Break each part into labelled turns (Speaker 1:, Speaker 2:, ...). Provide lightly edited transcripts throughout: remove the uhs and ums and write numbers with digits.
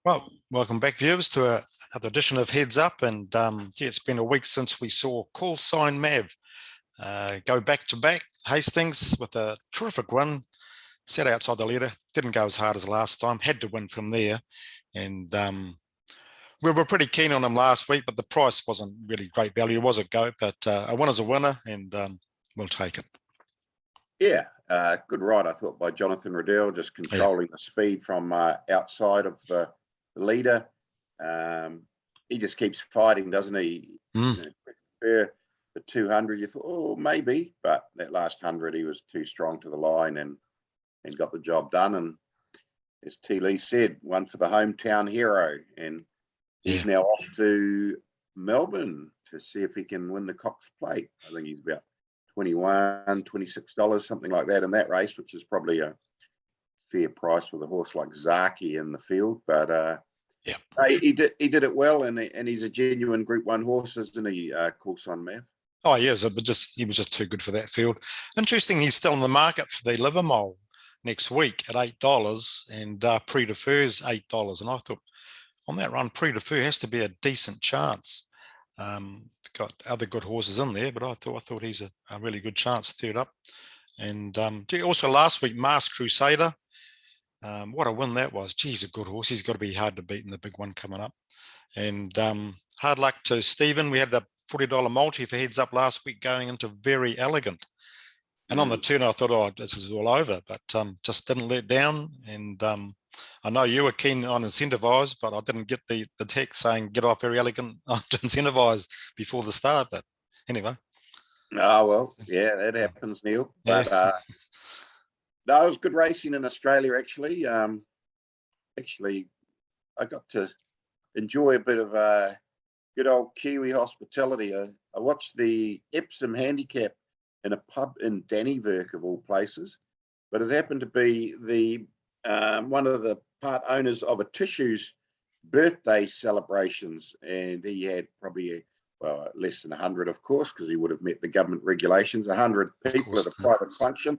Speaker 1: Well, welcome back, viewers, to another edition of Heads Up. And it's been a week since we saw Call Sign Mav go back to back. Hastings with a terrific win, sat outside the leader, didn't go as hard as last time, had to win from there. And we were pretty keen on him last week, but the price wasn't really great value, was it, Go? But a winner's a winner, and we'll take it.
Speaker 2: Yeah, good ride, I thought, by Jonathan Riddell, just controlling the speed from outside of the leader. He just keeps fighting, doesn't he? The 200, you thought, oh, maybe, but that last 100, he was too strong to the line and got the job done. And as T. Lee said, one for the hometown hero, and he's now off to Melbourne to see if he can win the Cox Plate. I think he's about $21, $26, something like that in that race, which is probably a fair price with a horse like Zaki in the field. But he did it well, and he's a genuine Group 1 horse, isn't he, Call Sign Mav?
Speaker 1: Oh, yes, he was just too good for that field. Interesting, he's still in the market for the Livermore next week at $8, and Prix de Feu's $8. And I thought, on that run, Prix de Feu has to be a decent chance. Got other good horses in there, but I thought he's a really good chance, third up. And also last week, Masked Crusader. What a win that was. Geez, a good horse. He's got to be hard to beat in the big one coming up. And hard luck to Stephen. We had the $40 multi for Heads Up last week going into Very Elegant. And on the turn, I thought, oh, this is all over, but just didn't let down. And I know you were keen on Incentivise, but I didn't get the text saying get off Very Elegant to Incentivise before the start. But anyway.
Speaker 2: Oh, well, yeah, that happens, Neil. But no, it was good racing in Australia, actually. Actually, I got to enjoy a bit of good old Kiwi hospitality. I watched the Epsom Handicap in a pub in Dannyverk, of all places, but it happened to be the one of the part owners of a Tissues birthday celebrations, and he had probably less than 100, of course, because he would have met the government regulations. 100 people at a private function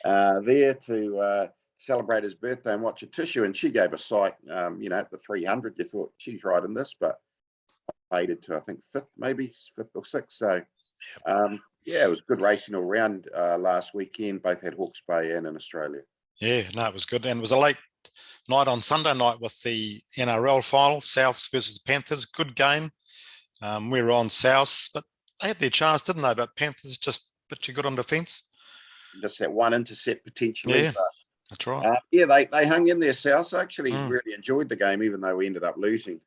Speaker 2: there to celebrate his birthday and watch a Tissue, and she gave a sight, at the 300. You thought she's right in this, but I paid it to, I think, fifth or sixth. So it was good racing all round last weekend, both at Hawke's Bay and in Australia.
Speaker 1: Yeah, no, it was good. And it was a late night on Sunday night with the NRL final, Souths versus Panthers. Good game. We were on Souths, but they had their chance, didn't they? But Panthers just a bit too good on defence.
Speaker 2: Just that one intercept potentially.
Speaker 1: Yeah, that's right.
Speaker 2: They hung in there, Souths. I actually really enjoyed the game, even though we ended up losing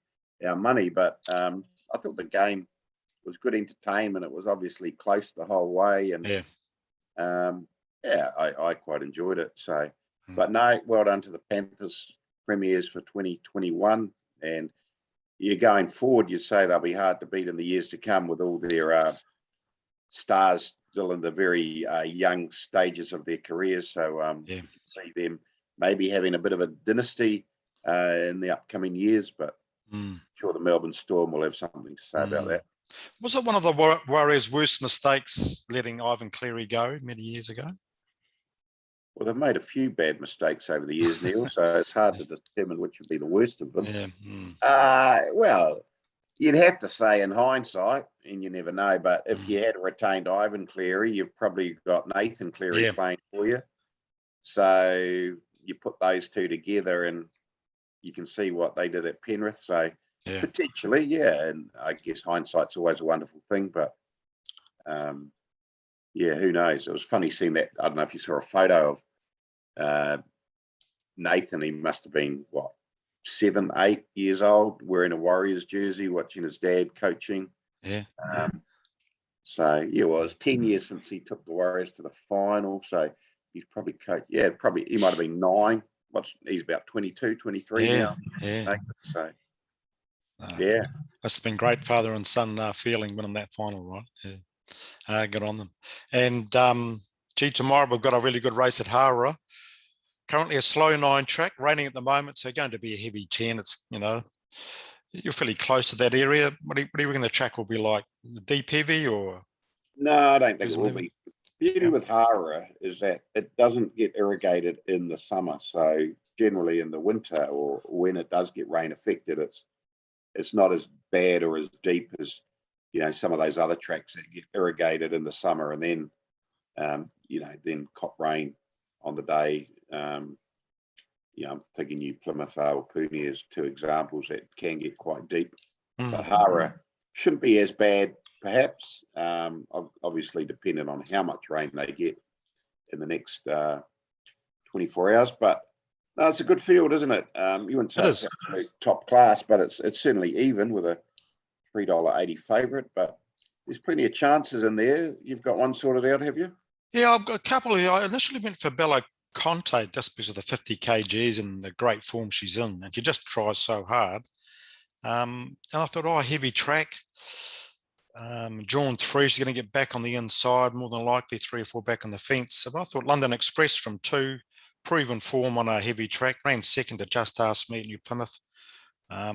Speaker 2: our money. But I thought the game was good entertainment. It was obviously close the whole way. And I quite enjoyed it. So, but no, well done to the Panthers premiers for 2021. And you're going forward, you say they'll be hard to beat in the years to come with all their stars still in the very young stages of their careers. So you can see them maybe having a bit of a dynasty in the upcoming years, but I'm sure the Melbourne Storm will have something to say about that.
Speaker 1: Was it one of the Warriors' worst mistakes letting Ivan Cleary go many years ago?
Speaker 2: Well, they've made a few bad mistakes over the years, Neil, so it's hard to determine which would be the worst of them. Well, you'd have to say in hindsight, and you never know, but if you had retained Ivan Cleary, you've probably got Nathan Cleary playing for you. So you put those two together and you can see what they did at Penrith. So potentially, and I guess hindsight's always a wonderful thing, but who knows? It was funny seeing that. I don't know if you saw a photo of Nathan. He must have been, 7, 8 years old, wearing a Warriors jersey, watching his dad coaching. So, it was 10 years since he took the Warriors to the final. So he's probably coached. He might have been 9. He's about 22, 23 now. So,
Speaker 1: must have been great father and son feeling winning that final, right? Good on them. And tomorrow we've got a really good race at Hara. Currently a slow 9 track, raining at the moment, so going to be a heavy 10. It's, you're fairly close to that area. What do you reckon the track will be like? Deep heavy or?
Speaker 2: No, I don't think it will be. The beauty with Hara is that it doesn't get irrigated in the summer, so generally in the winter or when it does get rain affected, it's not as bad or as deep as, some of those other tracks that get irrigated in the summer and then, then cop rain on the day. I'm thinking New Plymouth or Puni as two examples that can get quite deep. But Hara shouldn't be as bad, perhaps. Obviously, depending on how much rain they get in the next 24 hours. But no, it's a good field, isn't it? You wouldn't say it's absolute top class, but it's certainly even with a $3.80 favourite. But there's plenty of chances in there. You've got one sorted out, have you?
Speaker 1: Yeah, I've got a couple. I initially went for Bella Conte just because of the 50 kgs and the great form she's in, and she just tries so hard. And I thought, heavy track. Drawn 3, she's going to get back on the inside, more than likely 3 or 4 back on the fence. So I thought London Express from 2, proven form on a heavy track, ran second to Just Ask Me at New Plymouth. I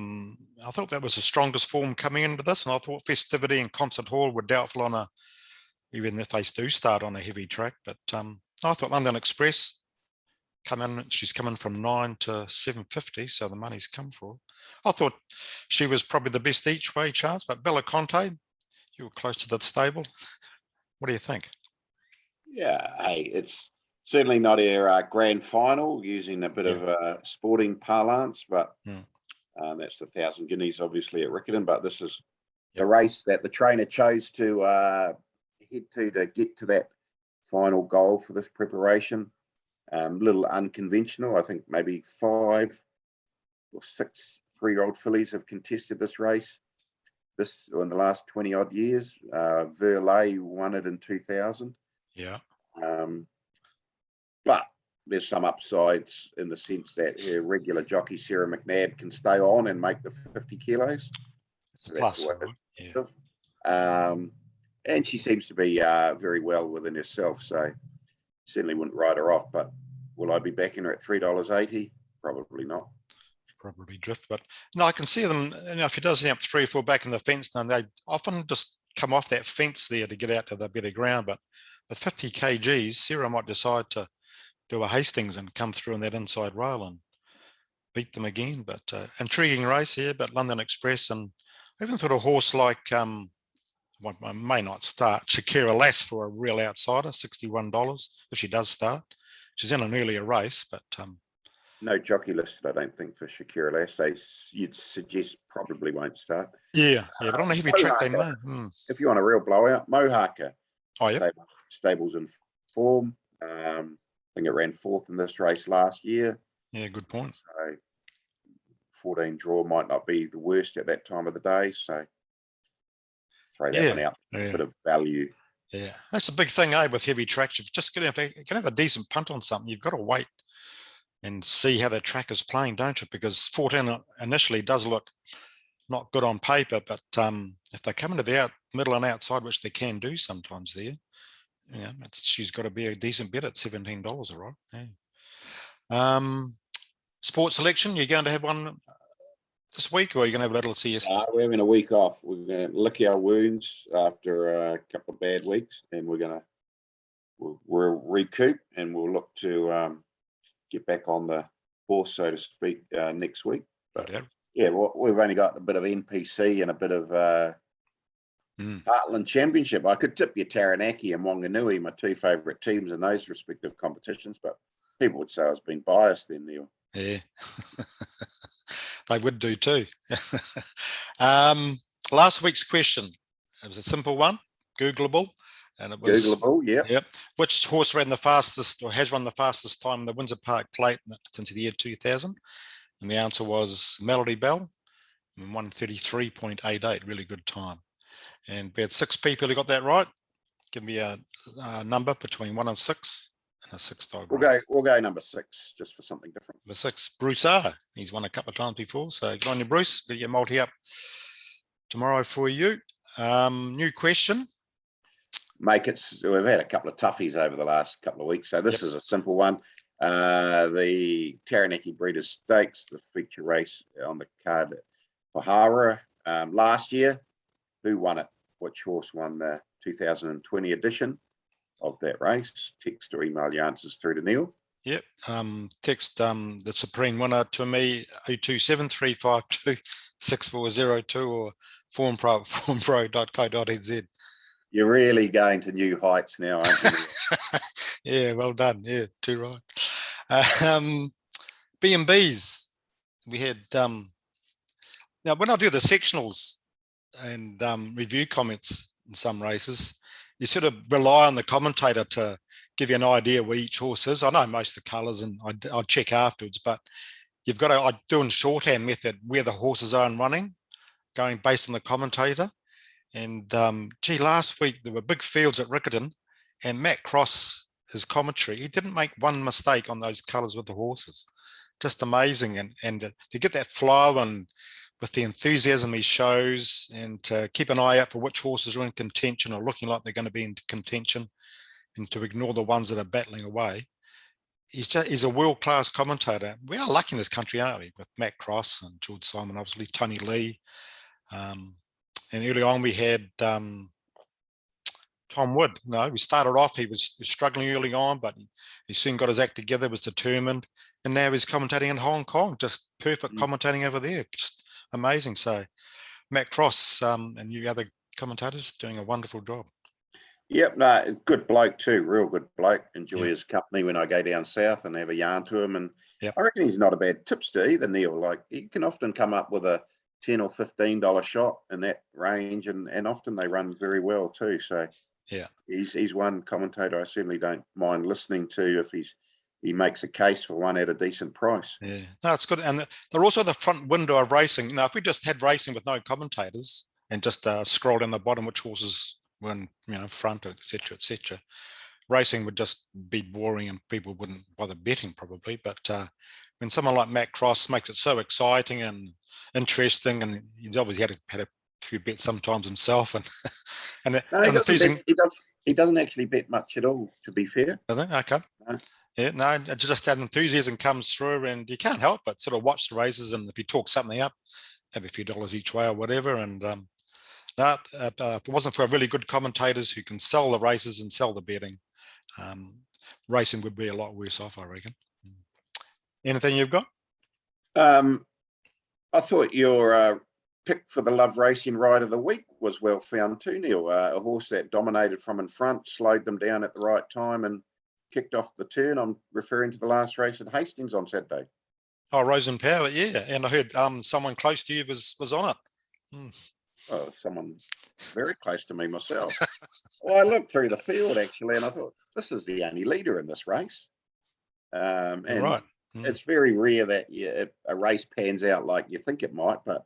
Speaker 1: thought that was the strongest form coming into this, and I thought Festivity and Concert Hall were doubtful on even if they do start on a heavy track. But I thought London Express she's coming from 9 to 7.50, so the money's come for her. I thought she was probably the best each way chance, but Bella Conte, you were close to the stable. What do you think?
Speaker 2: Yeah, hey, it's certainly not our grand final, using a bit of sporting parlance, but that's the 1,000 guineas, obviously, at Riccarton. But this is the race that the trainer chose to head to get to that final goal for this preparation. Little unconventional. I think maybe 5 or 6 3-year-old fillies have contested this race. This in the last 20 odd years. Verlay won it in 2000.
Speaker 1: Yeah.
Speaker 2: But there's some upsides in the sense that her regular jockey Sarah McNabb can stay on and make the 50 kilos. So that's and she seems to be very well within herself. So certainly wouldn't write her off, but will I be backing her at $3.80? Probably not.
Speaker 1: Probably drift, but no, I can see them. If he does up 3 or 4 back in the fence, then they often just come off that fence there to get out to the better ground. But with 50 kgs, Sarah might decide to do a Hastings and come through in that inside rail and beat them again. But intriguing race here. But London Express, and I even thought a horse like I may not start Shakira Lass for a real outsider, $61 if she does start. She's in an earlier race, but
Speaker 2: no jockey listed, I don't think, for Shakira Lass. You'd suggest probably won't start.
Speaker 1: Yeah, but on a heavy track they may.
Speaker 2: If you want a real blowout, Mohaka.
Speaker 1: Yeah.
Speaker 2: Stables in form. I think it ran 4th in this race last year.
Speaker 1: Yeah, good point.
Speaker 2: So 14 draw might not be the worst at that time of the day. So throw that one out. A bit of value.
Speaker 1: Yeah, that's a big thing, with heavy tracks. You've just got to have a decent punt on something. You've got to wait and see how the track is playing, don't you? Because 14 initially does look not good on paper, but if they come into the middle and outside, which they can do sometimes there, she's got to be a decent bet at $17, all right? Yeah. Sports selection, you're going to have one this week, or are you going to have a little siesta?
Speaker 2: We're having a week off. We're going to lick our wounds after a couple of bad weeks, and we'll recoup, and we'll look to get back on the horse, so to speak, next week. But we've only got a bit of NPC and a bit of Heartland Championship. I could tip you Taranaki and Wanganui, my 2 favourite teams in those respective competitions, but people would say I was being biased then, Neil.
Speaker 1: Yeah, they would do too. Last week's question, it was a simple one, Googleable, and it was
Speaker 2: Googleable. Yep.
Speaker 1: Which horse ran the fastest, or has run the fastest time in the Windsor Park Plate since the year 2000? And the answer was Melody Bell, 133.88, really good time. And we had 6 people who got that right. Give me a number between 1 and 6. And a $6.
Speaker 2: We'll go number 6, just for something different.
Speaker 1: Number 6, Bruce R. He's won a couple of times before, so good on you, Bruce. Get your multi up tomorrow for you. New question.
Speaker 2: We've had a couple of toughies over the last couple of weeks, so this is a simple one. The Taranaki Breeders' Stakes, the feature race on the card for Hara last year. Who won it? Which horse won the 2020 edition of that race? Text or email your answers through to Neil.
Speaker 1: Yep. Text the Supreme winner to me 0273526402 or formpro.co.nz.
Speaker 2: You're really going to new heights now, aren't you?
Speaker 1: Yeah, well done. Yeah, too right. B&Bs. We had now when I do the sectionals and review comments in some races, you sort of rely on the commentator to give you an idea where each horse is. I know most of the colours and I check afterwards, but you've got to, I do in shorthand method where the horses are in running, going based on the commentator. And gee, last week there were big fields at Riccarton, and Matt Cross, his commentary, he didn't make one mistake on those colours with the horses. Just amazing. And to get that flow and with the enthusiasm he shows, and to keep an eye out for which horses are in contention or looking like they're going to be in contention, and to ignore the ones that are battling away. He's a world-class commentator. We are lucky in this country, aren't we? With Matt Cross and George Simon, obviously, Tony Lee. And early on we had Tom Wood. No, we started off, he was struggling early on, but he soon got his act together, was determined. And now he's commentating in Hong Kong, just perfect commentating over there. Just amazing. So Matt Cross and you other commentators doing a wonderful job.
Speaker 2: Yep, no, good bloke too, real good bloke. Enjoy his company when I go down south and have a yarn to him. And I reckon he's not a bad tipster either, Neil. Like he can often come up with a $10 or $15 shot in that range, and often they run very well too. So he's one commentator I certainly don't mind listening to if he makes a case for one at a decent price.
Speaker 1: Yeah, no, it's good. And they're also the front window of racing. Now, if we just had racing with no commentators and just scroll down the bottom which horses were in, front, etc., racing would just be boring and people wouldn't bother betting probably. But when someone like Matt Cross makes it so exciting and interesting, and he's obviously had a few bets sometimes himself, and
Speaker 2: he doesn't actually bet much at all, to be fair.
Speaker 1: Doesn't he? Okay. No. Yeah, no, just that enthusiasm comes through, and you can't help but sort of watch the races. And if you talk something up, have a few dollars each way or whatever. And if it wasn't for really good commentators who can sell the races and sell the betting, racing would be a lot worse off, I reckon. Anything you've got?
Speaker 2: I thought your pick for the Love Racing Ride of the Week was well found too, Neil. A horse that dominated from in front, slowed them down at the right time, and kicked off the turn. I'm referring to the last race at Hastings on Saturday.
Speaker 1: Oh, Rosen Power, yeah. And I heard someone close to you was on it.
Speaker 2: Oh, someone very close to me myself. Well, I looked through the field actually, and I thought this is the only leader in this race. And it's very rare that a race pans out like you think it might, but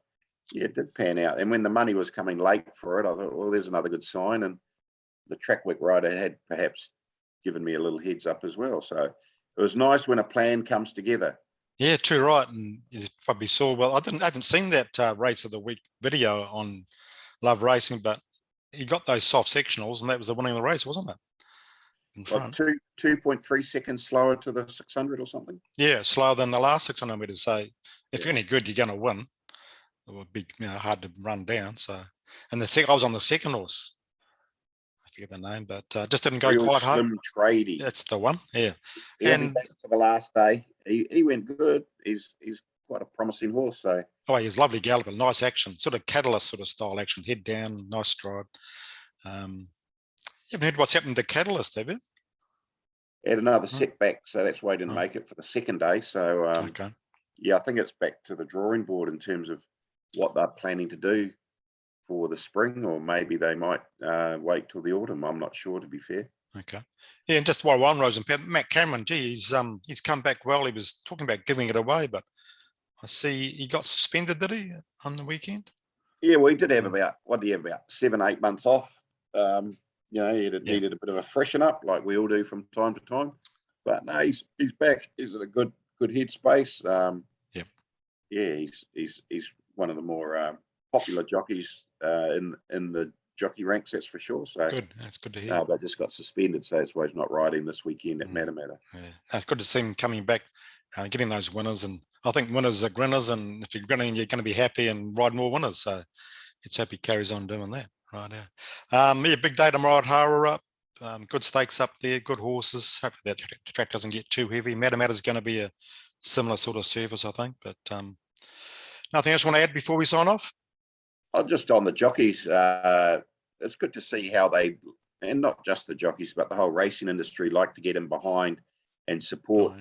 Speaker 2: it did pan out. And when the money was coming late for it, I thought, well, there's another good sign. And the Trackwick rider had perhaps given me a little heads up as well. So it was nice when a plan comes together.
Speaker 1: Yeah, true, right. And you probably saw, well, I haven't seen that race of the week video on Love Racing, but he got those soft sectionals, and that was the winning of the race, wasn't it? In front.
Speaker 2: 2.3 seconds slower to the 600 or something.
Speaker 1: Yeah, slower than the last 600 meters. So if you're any good, you're going to win. It would be hard to run down. So, and I was on the second horse. I forget the name, but just didn't go quite hard.
Speaker 2: Slim Tradie.
Speaker 1: That's the one. Yeah.
Speaker 2: And for the last day, he went good. He's quite a promising horse. So.
Speaker 1: Oh, he's lovely galloper, nice action, sort of Catalyst sort of style action, head down, nice stride. You haven't heard what's happened to Catalyst, have you?
Speaker 2: Had another setback, so that's why he didn't make it for the second day. So yeah, I think it's back to the drawing board in terms of what they're planning to do for the spring, or maybe they might wait till the autumn. I'm not sure, to be fair.
Speaker 1: Okay. Yeah, and just while one Rosen, Matt Cameron, he's come back well. He was talking about giving it away, but I see he got suspended, did he, on the weekend?
Speaker 2: Yeah, well, he did have about 7-8 months off. He needed a bit of a freshen up, like we all do from time to time. But no, he's back. He's in a good headspace. Yeah, he's one of the more popular jockeys in the jockey ranks, that's for sure. So
Speaker 1: good. That's good to hear.
Speaker 2: But just got suspended, so that's why he's not riding this weekend at Matamata.
Speaker 1: Yeah, it's good to see him coming back, getting those winners. And I think winners are grinners, and if you're grinning, you're going to be happy and ride more winners. So let's hope he carries on doing that. Right now. Big day tomorrow at Hara. Good stakes up there, good horses. Hopefully that track doesn't get too heavy. Matamata's going to be a similar sort of service, I think. But nothing else you want to add before we sign off?
Speaker 2: Just on the jockeys, it's good to see how they, and not just the jockeys, but the whole racing industry like to get in behind and support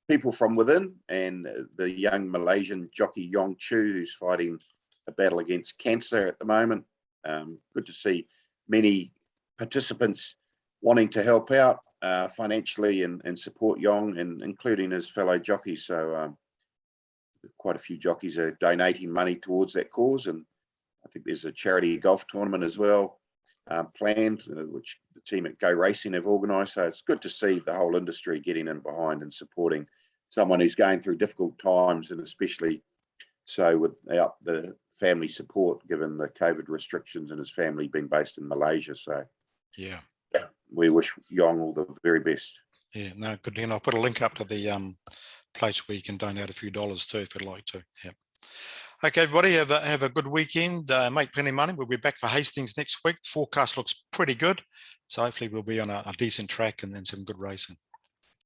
Speaker 2: people from within. And the young Malaysian jockey Yong Chu, who's fighting a battle against cancer at the moment. Good to see many participants wanting to help out financially and support Yong, and including his fellow jockeys. So quite a few jockeys are donating money towards that cause, and I think there's a charity golf tournament as well planned, which the team at Go Racing have organised. So it's good to see the whole industry getting in behind and supporting someone who's going through difficult times, and especially so without the family support, given the COVID restrictions and his family being based in Malaysia. So
Speaker 1: yeah,
Speaker 2: we wish Yong all the very best.
Speaker 1: Yeah, no, good. And I'll put a link up to the place where you can donate a few dollars too, if you'd like to. Yeah. Okay, everybody, have a good weekend. Make plenty of money. We'll be back for Hastings next week. The forecast looks pretty good. So hopefully we'll be on a decent track and then some good racing.